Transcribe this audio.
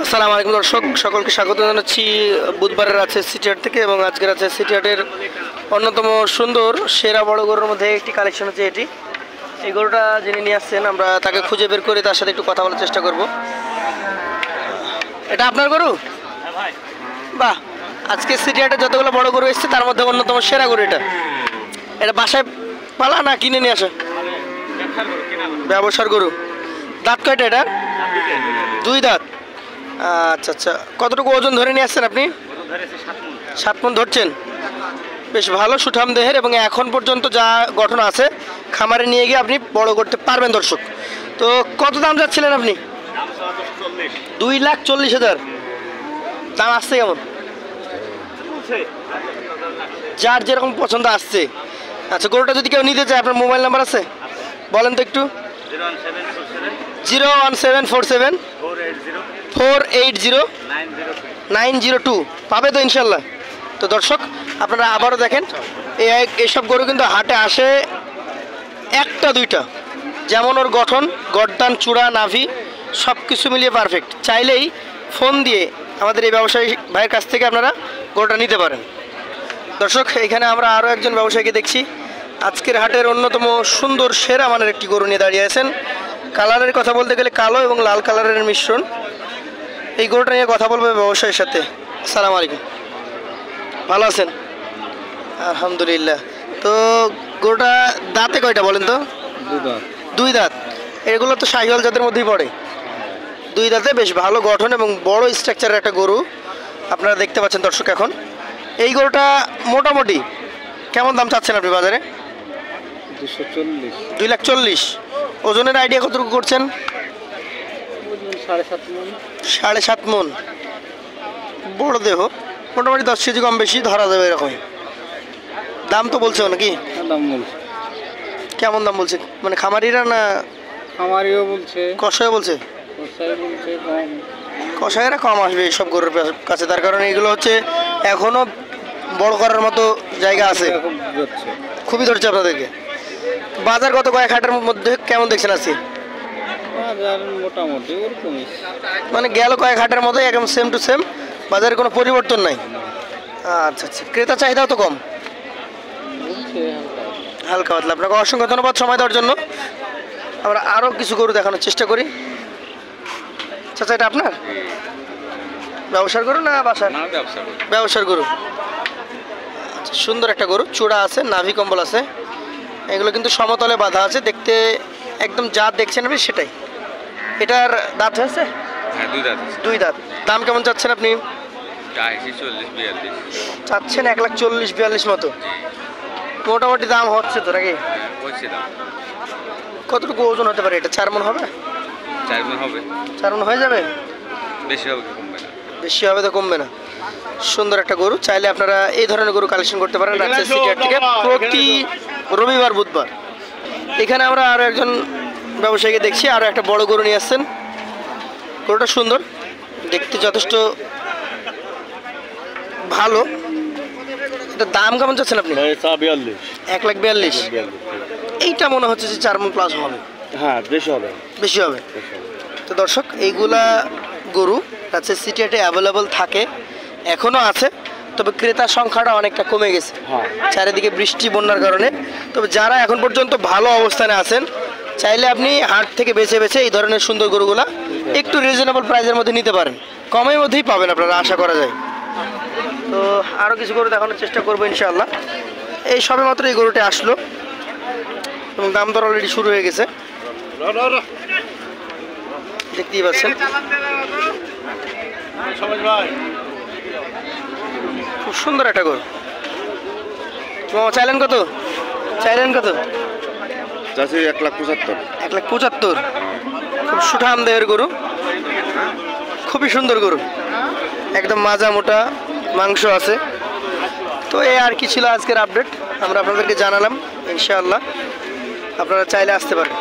আসসালামু আলাইকুম দর্শক, সকলকে স্বাগত জানাচ্ছি বুধবারের আছে সিটিহাট থেকে। এবং আজকের আছে সিটিহাটের অন্যতম সুন্দর সেরা বড় গরুর মধ্যে একটি কালেকশন হচ্ছে এটি। এই গরুটা যিনি নিয়ে আসছেন আমরা তাকে খুঁজে বের করে তার সাথে একটু কথা বলার চেষ্টা করব। এটা আপনার গরু? বাহ, আজকে সিটিহাটে যতগুলো বড় গরু এসছে তার মধ্যে অন্যতম সেরা গরু এটা। এটা বাসায় পালা না কিনে নিয়ে আসে? ব্যবসার গরু। দাঁত কয়টা এটা? দুই দাঁত। আচ্ছা আচ্ছা, কতটুকু ওজন ধরে নিয়ে আসছেন আপনি? 7 মণ ধরছেন। বেশ ভালো সুঠাম দেহের এবং এখন পর্যন্ত যা গঠন আছে খামারে নিয়ে গিয়ে আপনি বড় করতে পারবেন দর্শক। তো কত দাম যাচ্ছিলেন আপনি? 2,40,000 দাম আসছে কেমন? যার যেরকম পছন্দ আসছে। আচ্ছা, গরুটা যদি কেউ নিতে চায় আপনার মোবাইল নাম্বার আছে বলেন তো একটু। 01747 480 902 পাবে তো ইনশাল্লাহ। তো দর্শক আপনারা আবারও দেখেন এইসব গরু কিন্তু হাটে আসে একটা দুইটা, যেমন ওর গঠন, গর্দান, চূড়া, নাভি সব কিছু মিলিয়ে পারফেক্ট। চাইলেই ফোন দিয়ে আমাদের এই ব্যবসায়ী ভাইয়ের কাছ থেকে আপনারা গরুটা নিতে পারেন। দর্শক এখানে আমরা আরও একজন ব্যবসায়ীকে দেখছি আজকের হাটের অন্যতম সুন্দর সেরা মানের একটি গরু নিয়ে দাঁড়িয়ে আছেন। কালারের কথা বলতে গেলে কালো এবং লাল কালারের মিশ্রণ। এই গরুটা নিয়ে কথা বলবো ব্যবসায়ীর সাথে। আসসালামু আলাইকুম, ভালো আছেন? আলহামদুলিল্লাহ। তো গরুটা দাঁতে কয়টা বলেন তো? দুই দাঁত। এগুলো তো শাহিওয়াল জাতের মধ্যেই পড়ে। দুই দাঁতে বেশ ভালো গঠন এবং বড় স্ট্রাকচারের একটা গরু আপনারা দেখতে পাচ্ছেন দর্শক। এখন এই গরুটা মোটামুটি কেমন দাম চাচ্ছেন আপনি বাজারে? 2,40,000। ওজনের আইডিয়া কতটুকু করছেন? 7.5 মণ। বড় দেহ, মোটামুটি 10 কেজি কম বেশি ধরা যাবে এরকম। দাম তো বলছে নাকি? কেমন দাম বলছে? মানে খামারিরা না খামারিও বলছে, কষায় বলছে? কষায়েরা কম আসবে এইসব গরুর কাছে, তার কারণে এগুলো হচ্ছে এখনো বড় করার মতো জায়গা আছে, খুবই ধরছে আপনাদেরকে। বাজার গত কয়েক হাটের মধ্যে কেমন দেখছেন আজকে? মোটামুটি মানে গেল কয়েক হাটের মতোই একদম সেম টু সেম, বাজারে কোনো পরিবর্তন নাই। আচ্ছা আচ্ছা, ক্রেতা চাহিদাও তো কম, হালকা পাতলা। আপনাকে অসংখ্য ধন্যবাদ সময় দেওয়ার জন্য। আমরা আরও কিছু গরু দেখানোর চেষ্টা করি। চাচা এটা আপনার ব্যবসার গরু না বাসার? ব্যবসার গরু। আচ্ছা, সুন্দর একটা গরু, চূড়া আছে, নাভি কম্বল আছে। এগুলো কিন্তু সমতলে বাঁধা আছে, দেখতে একদম যা দেখছেন আপনি সেটাই। এটার দাঁত হয়েছে? দুই দাঁত। দাম কেমন চাচ্ছেন আপনি? চাচ্ছেন 1,40,000-42 মতো। মোটামুটি দাম হচ্ছে তো নাকি? কতটুকু ওজন হতে পারে এটা? 4 মণ হবে? 4 মণ হয়ে যাবে? বেশি হবে তো কমবে না। সুন্দর একটা গরু, চাইলে আপনারা এই ধরনের গরু কালেকশন করতে পারেন রাজশাহী সিটিহাট থেকে প্রতি রবিবার বুধবার। এখানে আমরা আরও একজন ব্যবসায়ীকে দেখছি, আরও একটা বড় গরু নিয়ে আসছেন। গরুটা সুন্দর, দেখতে যথেষ্ট ভালো। এটা দাম কেমন চাচ্ছেন আপনি? 1,42,000। এইটা মনে হচ্ছে যে 4 মণ প্লাস হবে। হ্যাঁ, বেশি হবে। তো দর্শক এইগুলা গরু রাজশাহী সিটিহাটে অ্যাভেলেবল থাকে, এখনও আছে, তবে ক্রেতার সংখ্যাটা অনেকটা কমে গেছে চারিদিকে বৃষ্টি বন্যার কারণে। তবে যারা এখন পর্যন্ত ভালো অবস্থানে আছেন চাইলে আপনি হাট থেকে বেছে বেছে এই ধরনের সুন্দর গরুগুলা একটু রিজনেবল প্রাইসের মধ্যে নিতে পারেন, কমের মধ্যেই পাবেন আপনারা, আশা করা যায়। তো আরও কিছু গরু দেখানোর চেষ্টা করবো ইনশাআল্লাহ। এই সবে মাত্র এই গরুটা আসলো এবং দাম দর অলরেডি শুরু হয়ে গেছে, দেখতেই পাচ্ছেন। খুব সুন্দর একটা গরু। চাইলেন কত? 1,75,000। খুব সুঠাম দেহের গরু, খুবই সুন্দর গরু, একদম মাজা মোটা মাংস আছে। তো এই আর কি ছিল আজকের আপডেট, আমরা আপনাদেরকে জানালাম। ইনশাআল্লাহ আপনারা চাইলে আসতে পারেন।